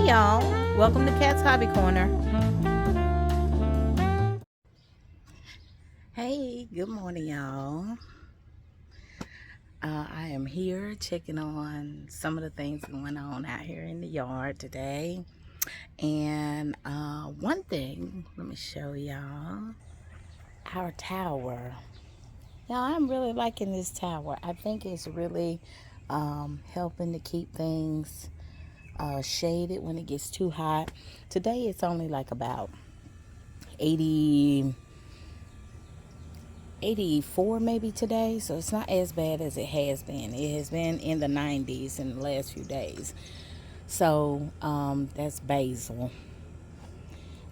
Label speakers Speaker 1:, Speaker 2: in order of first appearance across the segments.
Speaker 1: Hey y'all, welcome to Cat's Hobby Corner. Hey, good morning y'all. I am here checking on some of the things going on out here in the yard today. And one thing, let me show y'all, our tower. Y'all, I'm really liking this tower. I think it's really helping to keep things shaded when it gets too hot. Today it's only like about 84 maybe today, so it's not as bad as it has been. It has been in the 90s in the last few days. So that's basil.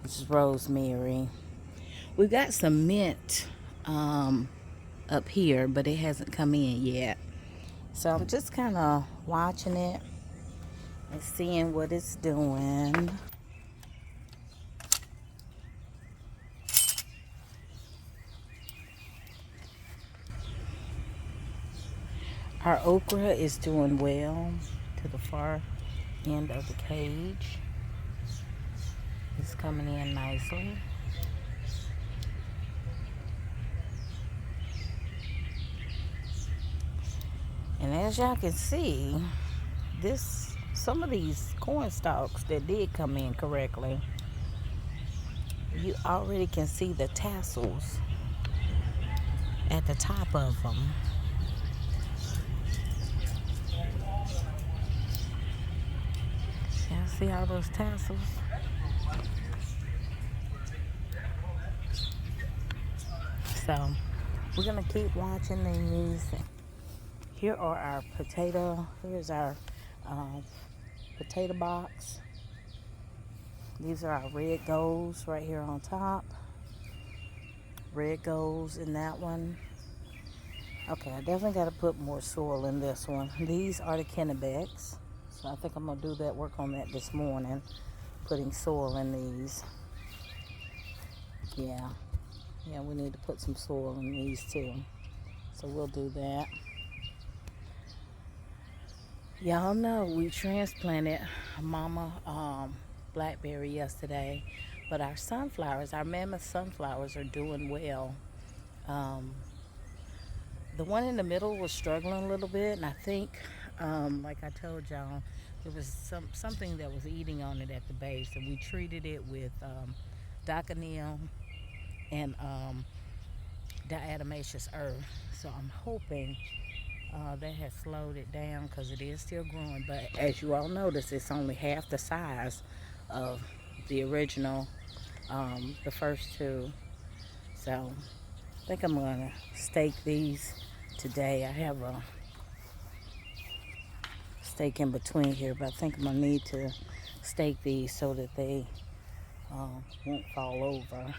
Speaker 1: This is rosemary. We've got some mint up here, but it hasn't come in yet. So I'm just kind of watching it and seeing what it's doing. Our okra is doing well to the far end of the cage. It's coming in nicely. And as y'all can see, some of these corn stalks that did come in correctly, you already can see the tassels at the top of them. Y'all see all those tassels? So we're gonna keep watching these. Here are our here's our potato box. These are our red golds right here on top. Red golds in that one. Okay, I definitely got to put more soil in this one. These are the Kennebecs. So I think I'm going to do that, work on that this morning. Putting soil in these. Yeah, we need to put some soil in these too. So we'll do that. Y'all know we transplanted Mama Blackberry yesterday. But our sunflowers, our mammoth sunflowers are doing well. The one in the middle was struggling a little bit, and I think, like I told y'all, there was something that was eating on it at the base, and we treated it with Doconil and diatomaceous earth. So I'm hoping that has slowed it down because it is still growing. But as you all notice, it's only half the size of the original, the first two. So I think I'm going to stake these today. I have a stake in between here, but I think I'm going to need to stake these so that they won't fall over.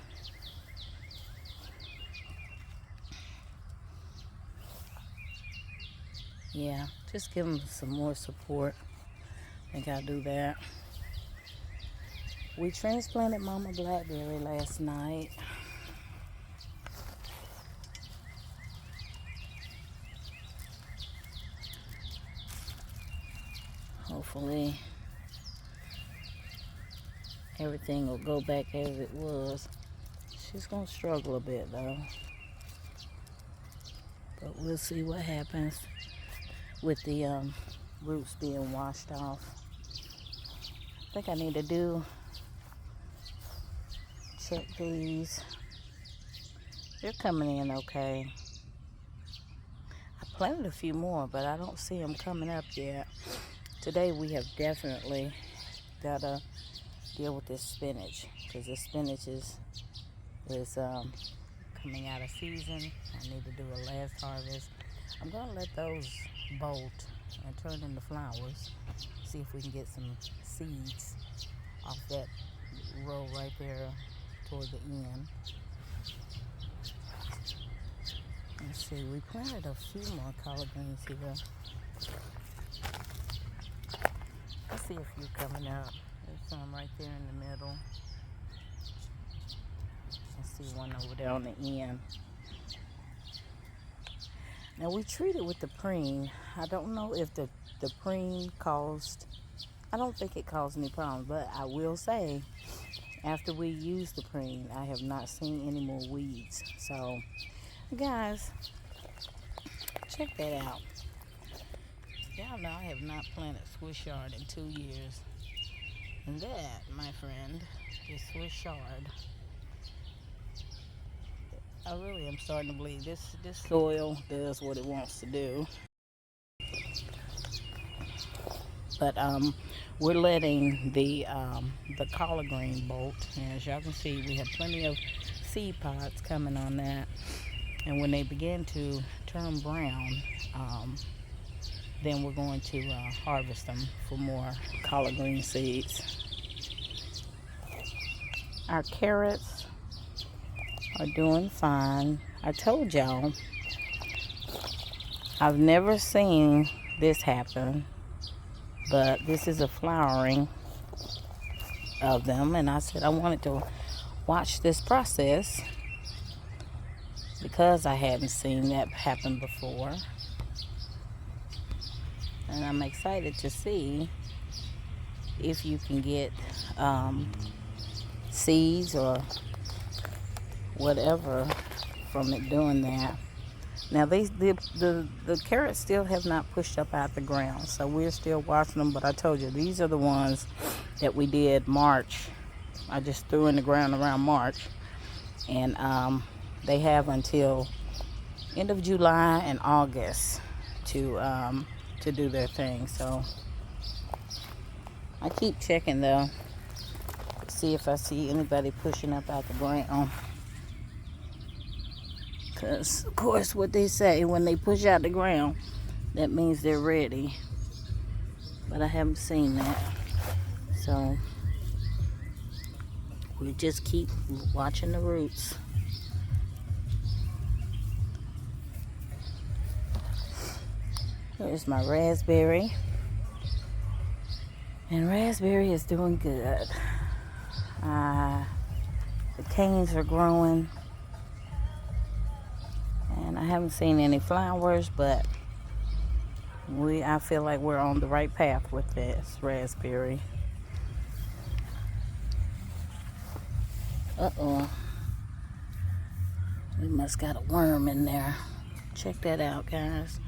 Speaker 1: Yeah, just give them some more support. I think I'll do that. We transplanted Mama Blackberry last night. Hopefully everything will go back as it was. She's gonna struggle a bit though, but we'll see what happens with the roots being washed off. I think I need to check these. They're coming in okay. I planted a few more, but I don't see them coming up yet. Today we have definitely got to deal with this spinach, because this spinach is coming out of season. I need to do a last harvest. I'm going to let those bolt and turn into flowers. See if we can get some seeds off that row right there toward the end. Let's see, we planted a few more collard greens here. I see a few coming up. There's some right there in the middle. I see one over there on the end. Now we treated with the preen. I don't know if the preen caused I don't think it caused any problems, but I will say, after we used the preen, I have not seen any more weeds. So, guys, check that out. Y'all know I have not planted Swiss yard in 2 years. And that, my friend, is Swiss yard. I really am starting to believe this soil does what it wants to do. But we're letting the collard green bolt. And as y'all can see, we have plenty of seed pods coming on that. And when they begin to turn brown, then we're going to harvest them for more collard green seeds. Our carrots are doing fine. I told y'all, I've never seen this happen, but this is a flowering of them, and I said I wanted to watch this process because I hadn't seen that happen before, and I'm excited to see if you can get seeds or whatever from it doing that. Now the carrots still have not pushed up out the ground, so we're still watching them. But I told you, these are the ones that we did March. I just threw in the ground around March, and they have until end of July and August to do their thing. So I keep checking though, see if I see anybody pushing up out the ground. Because, of course, what they say, when they push out the ground, that means they're ready. But I haven't seen that. So, we just keep watching the roots. Here's my raspberry. And raspberry is doing good. The canes are growing. And I haven't seen any flowers, but I feel like we're on the right path with this raspberry. Uh-oh. We must got a worm in there. Check that out, guys.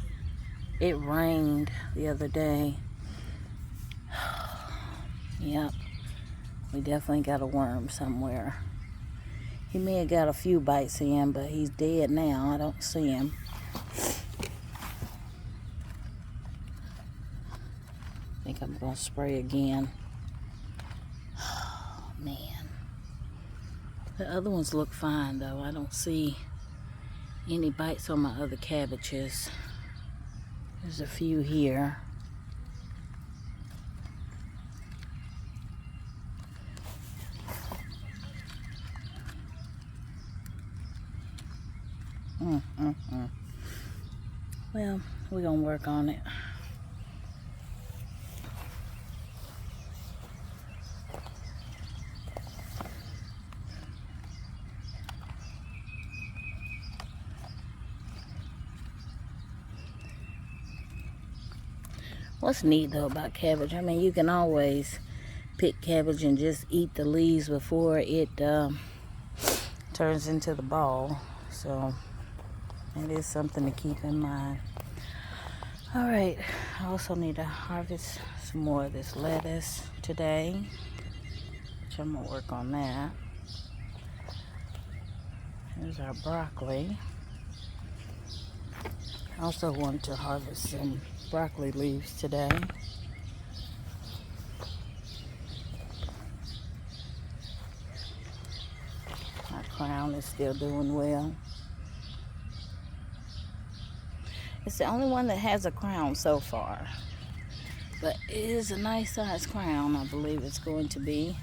Speaker 1: It rained the other day. Yep. We definitely got a worm somewhere. He may have got a few bites in, but he's dead now. I don't see him. I think I'm going to spray again. Oh, man. The other ones look fine, though. I don't see any bites on my other cabbages. There's a few here. Well, we're gonna work on it. What's neat though about cabbage, I mean, you can always pick cabbage and just eat the leaves before it turns into the ball. So it is something to keep in mind. All right, I also need to harvest some more of this lettuce today, which I'm gonna work on that. Here's our broccoli. I also want to harvest some broccoli leaves today. My crown is still doing well. It's the only one that has a crown so far, but it is a nice size crown. I believe it's going to be.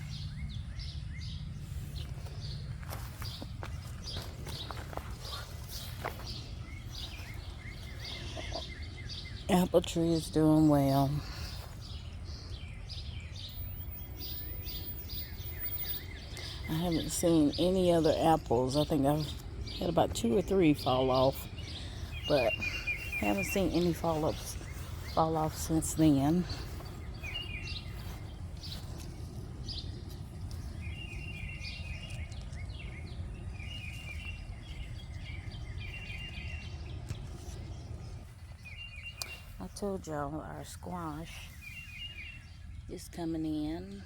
Speaker 1: Apple tree is doing well. I haven't seen any other apples. I think I've had about 2 or 3 fall off, but haven't seen any fall off since then. told y'all our squash is coming in.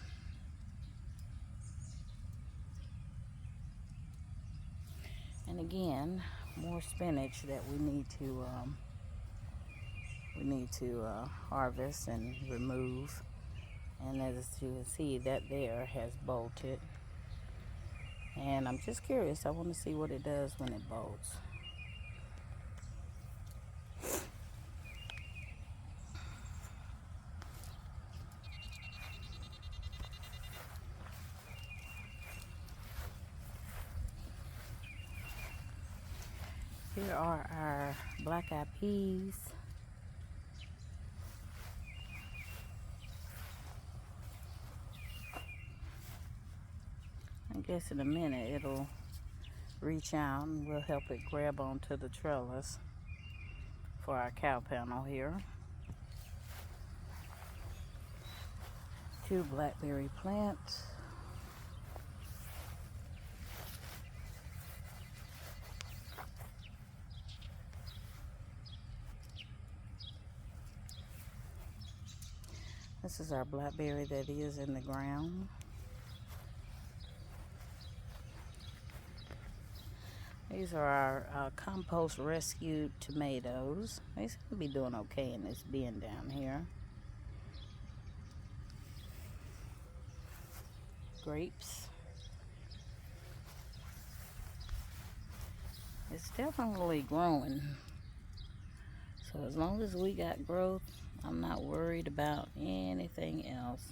Speaker 1: And again, more spinach that we need to harvest and remove. And as you can see, that there has bolted. And I'm just curious. I want to see what it does when it bolts. Here are our black-eyed peas. I guess in a minute it'll reach out and we'll help it grab onto the trellis for our cow panel here. 2 blackberry plants. This is our blackberry that is in the ground. These are our compost rescued tomatoes. They seem to be doing okay in this bin down here. Grapes. It's definitely growing. So as long as we got growth, I'm not worried about anything else.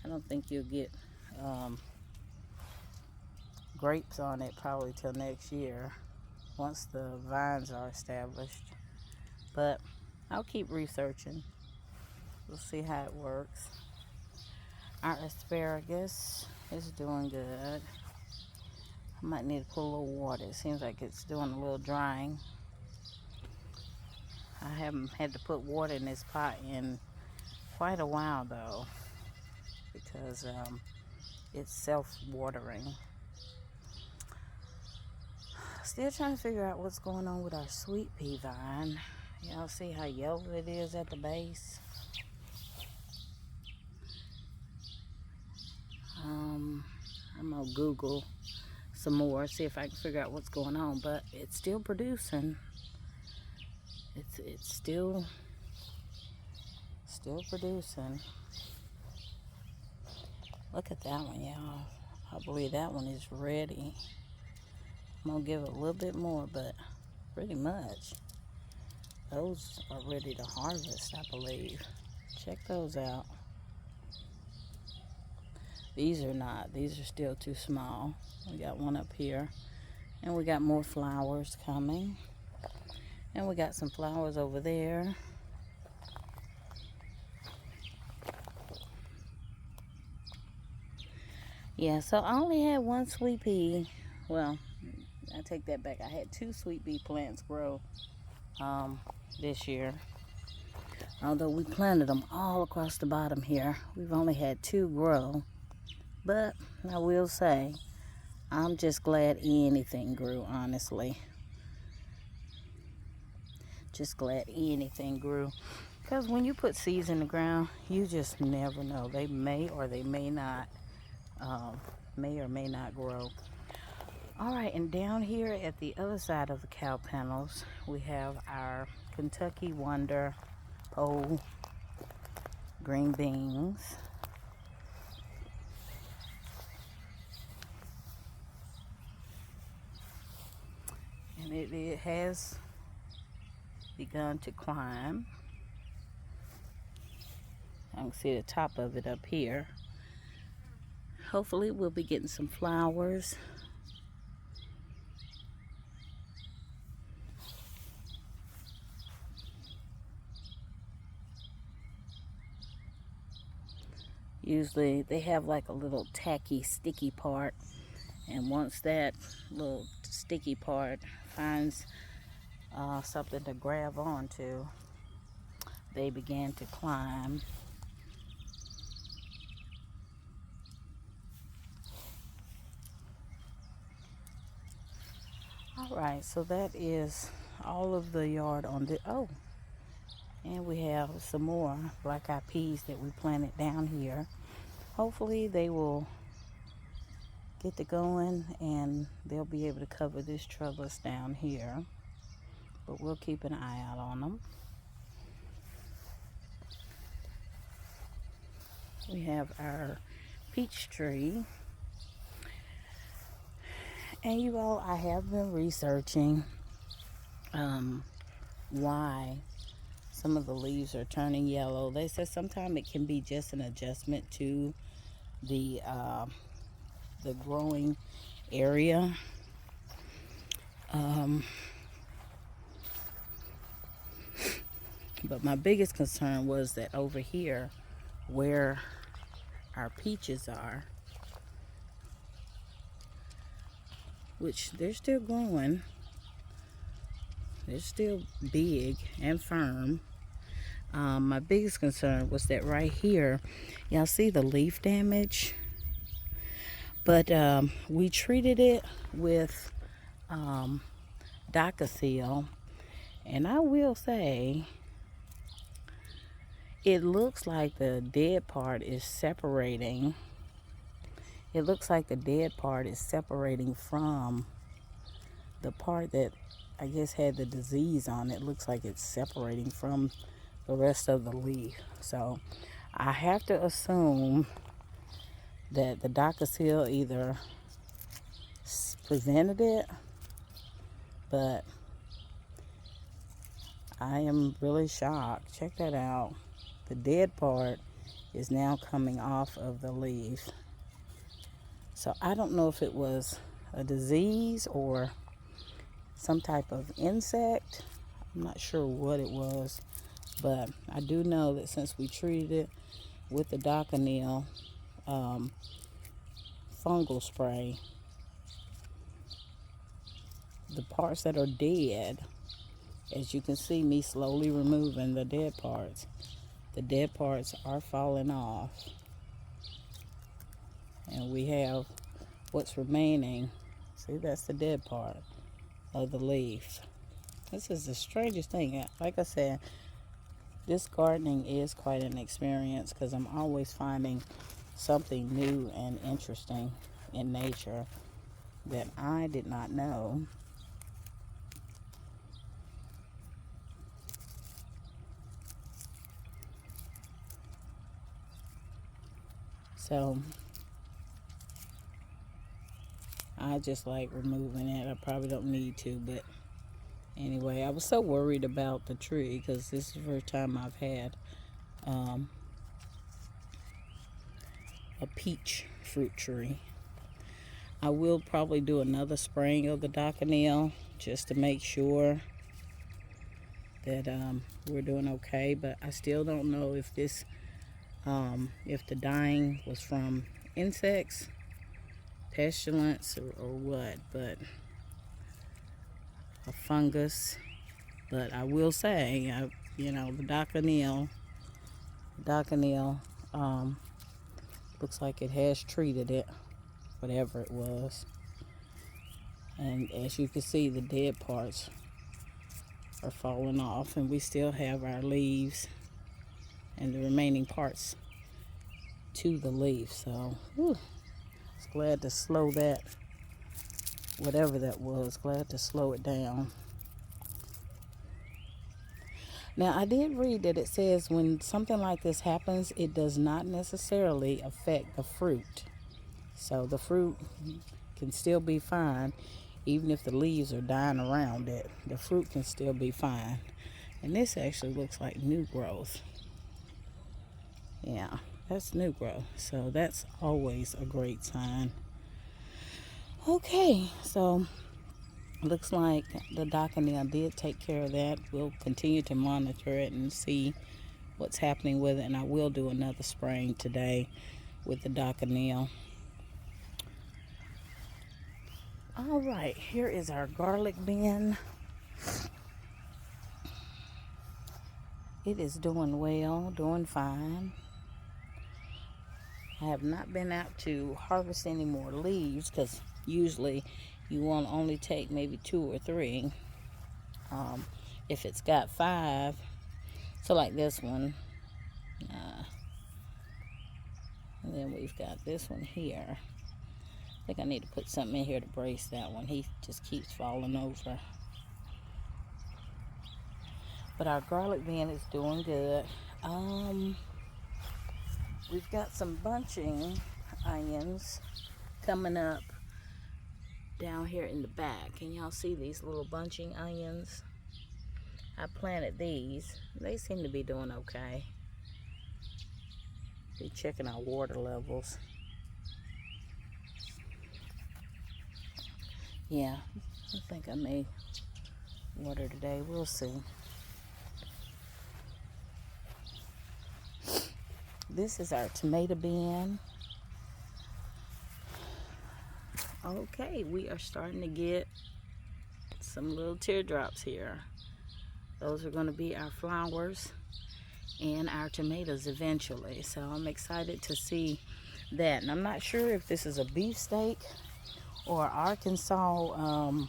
Speaker 1: I don't think you'll get grapes on it probably till next year once the vines are established. But I'll keep researching. We'll see how it works. Our asparagus is doing good. I might need to put a little water. It seems like it's doing a little drying. I haven't had to put water in this pot in quite a while though, because it's self-watering. Still trying to figure out what's going on with our sweet pea vine. Y'all see how yellow it is at the base? I'm gonna Google some more, see if I can figure out what's going on, but it's still producing. It's still producing. Look at that one, y'all. I believe that one is ready. I'm gonna give it a little bit more, but pretty much those are ready to harvest, I believe. Check those out. These are not. These are still too small. We got one up here, and we got more flowers coming, and we got some flowers over there. Yeah, so I only had 1 sweet pea. Well, I take that back. I had 2 sweet pea plants grow this year. Although we planted them all across the bottom here, we've only had 2 grow. But I will say, I'm just glad anything grew, honestly. Just glad anything grew. Because when you put seeds in the ground, you just never know. They may or they may not, grow. All right, and down here at the other side of the cow panels, we have our Kentucky Wonder pole green beans. And it has begun to climb. I can see the top of it up here. Hopefully we'll be getting some flowers. Usually they have like a little tacky, sticky part. And once that little sticky part finds something to grab onto, they begin to climb. All right, so that is all of the yard on the, oh, And we have some more black-eyed peas that we planted down here. Hopefully they will get to going and they'll be able to cover this trellis down here. But we'll keep an eye out on them. We have our peach tree. And you all, I have been researching why some of the leaves are turning yellow. They said sometimes it can be just an adjustment to the growing area. But my biggest concern was that over here where our peaches are, which they're still growing, they're still big and firm. My biggest concern was that right here, y'all see the leaf damage? But we treated it with Seal, and I will say it looks like the dead part is separating. It looks like the dead part is separating from the part that I guess had the disease on it. Looks like it's separating from the rest of the leaf. So I have to assume that the Seal either prevented it, but I am really shocked. Check that out. The dead part is now coming off of the leaf. So I don't know if it was a disease or some type of insect. I'm not sure what it was, but I do know that since we treated it with the fungal spray, the parts that are dead, as you can see me slowly removing the dead parts are falling off. And we have what's remaining. See, that's the dead part of the leaf. This is the strangest thing. Like I said, this gardening is quite an experience because I'm always finding something new and interesting in nature that I did not know. So I just like removing it. I probably don't need to, but anyway, I was so worried about the tree because this is the first time I've had a peach fruit tree. I will probably do another spraying of the Doconil just to make sure that we're doing okay, but I still don't know if this if the dying was from insects, pestilence, or what, but a fungus. But I will say, the Doconil looks like it has treated it, whatever it was. And as you can see, the dead parts are falling off, and we still have our leaves and the remaining parts to the leaf. So, it's glad to slow that, whatever that was, glad to slow it down. Now, I did read that it says when something like this happens, it does not necessarily affect the fruit. So the fruit can still be fine, even if the leaves are dying around it. The fruit can still be fine. And this actually looks like new growth. Yeah, that's new growth. So that's always a great sign. Okay, so looks like the Doconil did take care of that. We'll continue to monitor it and see what's happening with it. And I will do another spraying today with the Doconil. All right, here is our garlic bin. It is doing well, doing fine. I have not been out to harvest any more leaves because usually you want to only take maybe 2 or 3. If it's got 5, So like this one. And then we've got this one here. I think I need to put something in here to brace that one. He just keeps falling over. But our garlic bean is doing good. We've got some bunching onions coming up down here in the back. Can y'all see these little bunching onions? I planted these. They seem to be doing okay. Be checking our water levels. Yeah, I think I may water today. We'll see. This is our tomato bin. Okay, we are starting to get some little teardrops here. Those are going to be our flowers and our tomatoes eventually. So I'm excited to see that. And I'm not sure if this is a beefsteak or Arkansas. I'll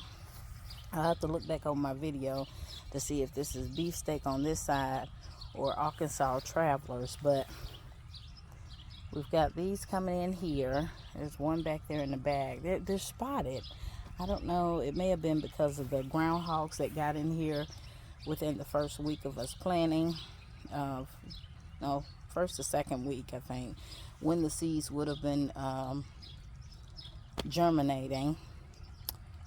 Speaker 1: have to look back on my video to see if this is beefsteak on this side or Arkansas Travelers. But we've got these coming in here. There's one back there in the bag. They're spotted. I don't know. It may have been because of the groundhogs that got in here within the first week of us planting. No, first or second week, I think, when the seeds would have been germinating,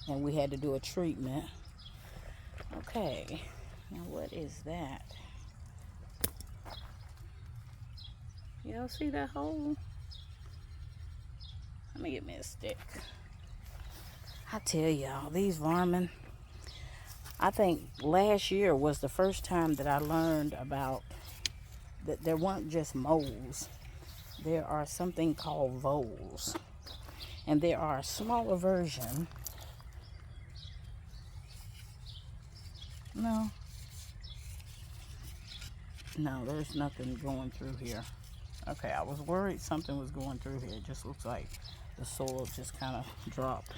Speaker 1: and we had to do a treatment. Okay, now what is that? Y'all see that hole? Let me get me a stick. I tell y'all, these varmint, I think last year was the first time that I learned about that there weren't just moles. There are something called voles. And there are a smaller version. No, there's nothing going through here. Okay, I was worried something was going through here. It just looks like the soil just kind of dropped.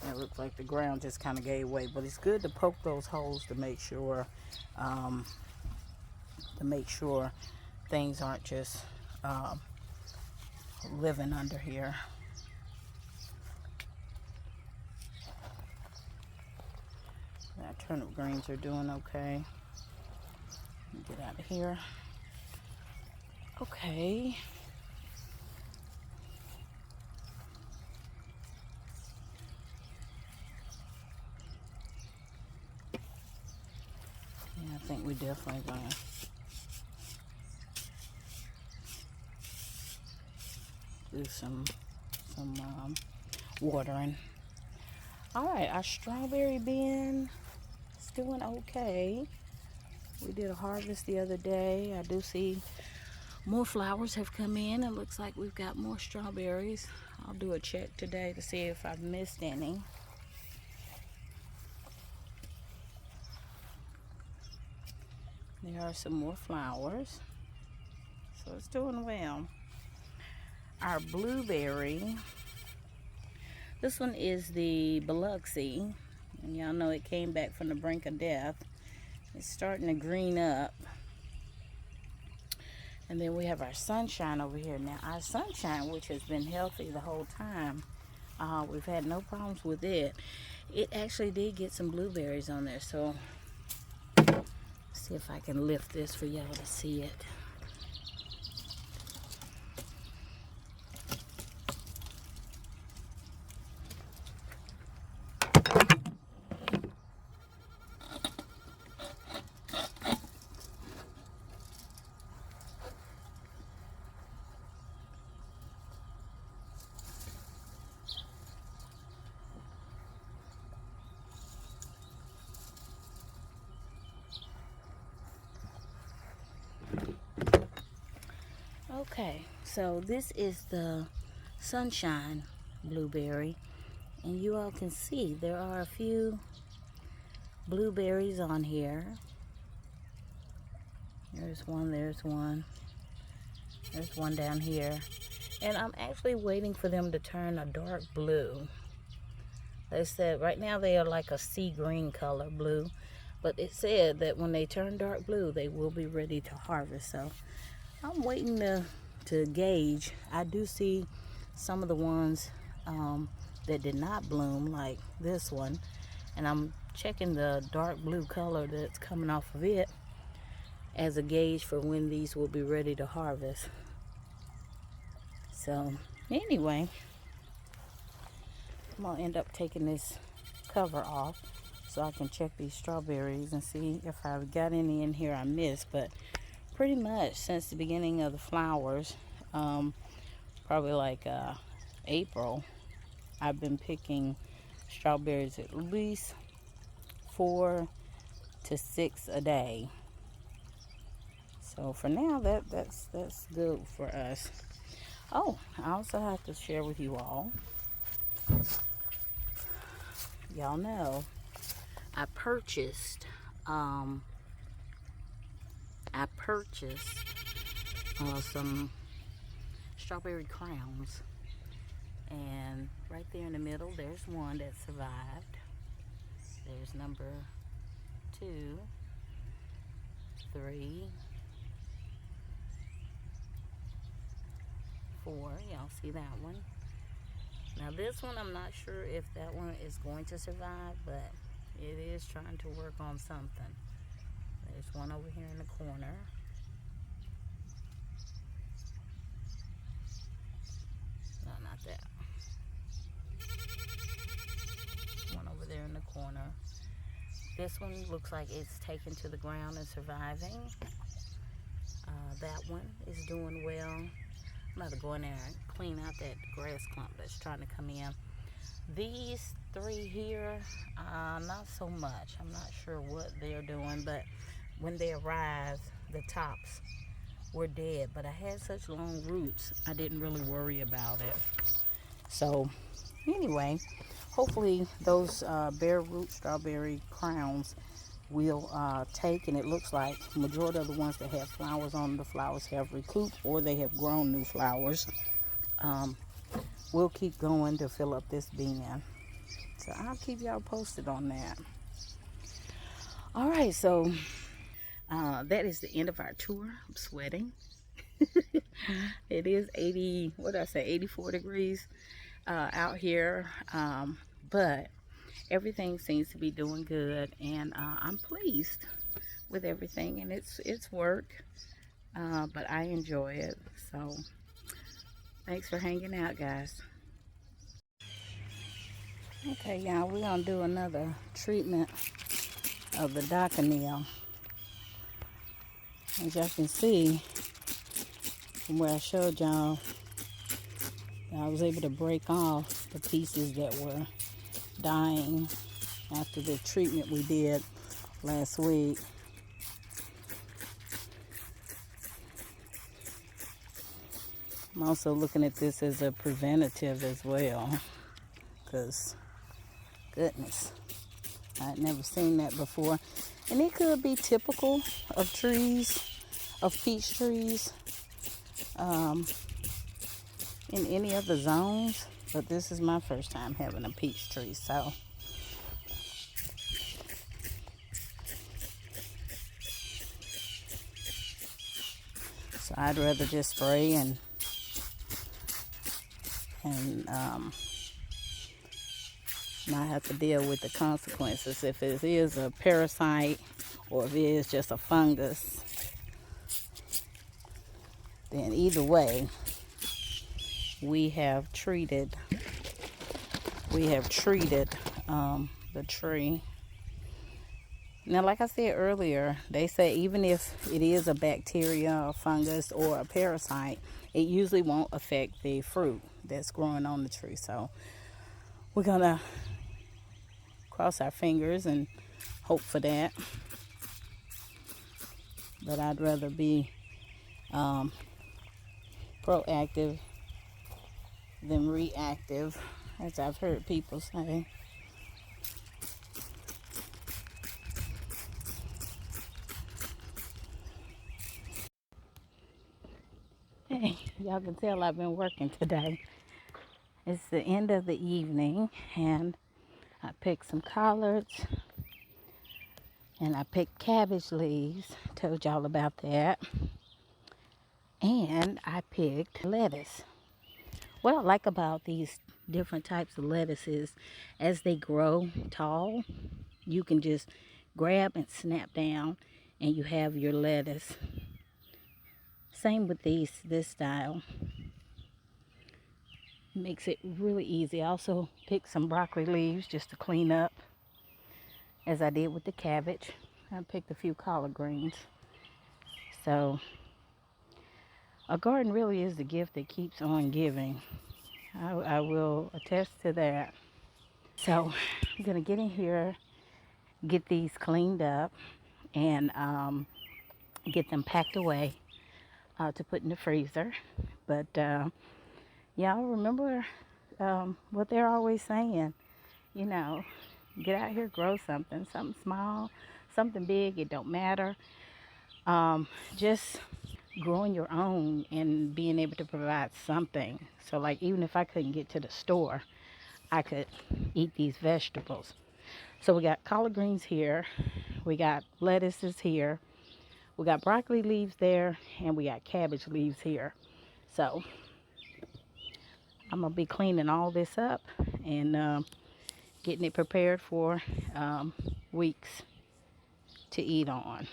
Speaker 1: It looks like the ground just kind of gave way, but it's good to poke those holes to make sure things aren't just living under here. Our turnip greens are doing okay. Get out of here. Okay. Yeah, I think we definitely gonna do some watering. All right, our strawberry bin is doing okay. We did a harvest the other day. I do see more flowers have come in. It looks like we've got more strawberries. I'll do a check today to see if I've missed any. There are some more flowers. So it's doing well. Our blueberry. This one is the Biloxi. And y'all know it came back from the brink of death. It's starting to green up. And then we have our sunshine over here. Now our sunshine, which has been healthy the whole time, we've had no problems with it. It actually did get some blueberries on there. So let's see if I can lift this for y'all to see it. Okay, so this is the sunshine blueberry, and you all can see there are a few blueberries on here. There's one, there's one down here, and I'm actually waiting for them to turn a dark blue. They said right now they are like a sea green color, blue. But it said that when they turn dark blue, they will be ready to harvest. So I'm waiting to gauge. I do see some of the ones that did not bloom, like this one. And I'm checking the dark blue color that's coming off of it as a gauge for when these will be ready to harvest. So anyway, I'm gonna end up taking this cover off so I can check these strawberries and see if I've got any in here I missed. But pretty much since the beginning of the flowers, probably like April, I've been picking strawberries at least 4 to 6 a day. So for now, that's good for us. Oh, I also have to share with you all. Y'all know I purchased some strawberry crowns, and right there in the middle there's one that survived. There's number 2, 3, 4. Y'all see that one? Now this one, I'm not sure if that one is going to survive, but it is trying to work on something. There's one over here in the corner. No, not that. One over there in the corner. This one looks like it's taken to the ground and surviving. That one is doing well. I'm about to go in there and clean out that grass clump that's trying to come in. These 3 here, not so much. I'm not sure what they're doing, but when they arrived, the tops were dead. But I had such long roots, I didn't really worry about it. So anyway, hopefully those bare root strawberry crowns will take, and it looks like majority of the ones that have flowers on, the flowers have recouped or they have grown new flowers. We'll keep going to fill up this bin. So I'll keep y'all posted on that. All right, so that is the end of our tour. I'm sweating. It is 84 degrees out here, but everything seems to be doing good, and I'm pleased with everything, and it's work, but I enjoy it. So thanks for hanging out, guys. Okay, y'all, we're gonna do another treatment of the Doconil. As y'all can see from where I showed y'all, I was able to break off the pieces that were dying after the treatment we did last week. I'm also looking at this as a preventative as well, because goodness, I'd never seen that before. And it could be typical of trees, of peach trees, in any of the zones, but this is my first time having a peach tree, so I'd rather just spray and not have to deal with the consequences if it is a parasite or if it is just a fungus. Then either way, we have treated the tree. Now, like I said earlier, they say even if it is a bacteria, a fungus, or a parasite, it usually won't affect the fruit that's growing on the tree. So we're gonna cross our fingers and hope for that. But I'd rather be proactive than reactive, as I've heard people say. Hey, y'all can tell I've been working today. It's the end of the evening, and I picked some collards, and I picked cabbage leaves. Told y'all about that. And I picked lettuce. What I like about these different types of lettuces, as they grow tall, you can just grab and snap down and you have your lettuce. Same with this style. Makes it really easy. I also picked some broccoli leaves just to clean up, as I did with the cabbage. I picked a few collard greens. So a garden really is the gift that keeps on giving. I will attest to that. So I'm gonna get in here, get these cleaned up, and get them packed away to put in the freezer. But y'all remember what they're always saying, you know, get out here, grow something small, something big, it don't matter. Just growing your own and being able to provide something. So like, even if I couldn't get to the store, I could eat these vegetables. So we got collard greens here, we got lettuces here, we got broccoli leaves there, and we got cabbage leaves here. So I'm gonna be cleaning all this up and getting it prepared for weeks to eat on.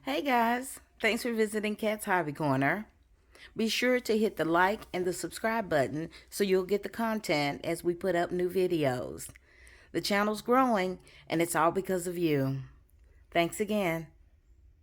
Speaker 1: Hey guys, thanks for visiting Cat's Hobby Corner. Be sure to hit the like and the subscribe button so you'll get the content as we put up new videos. The channel's growing, and it's all because of you. Thanks again.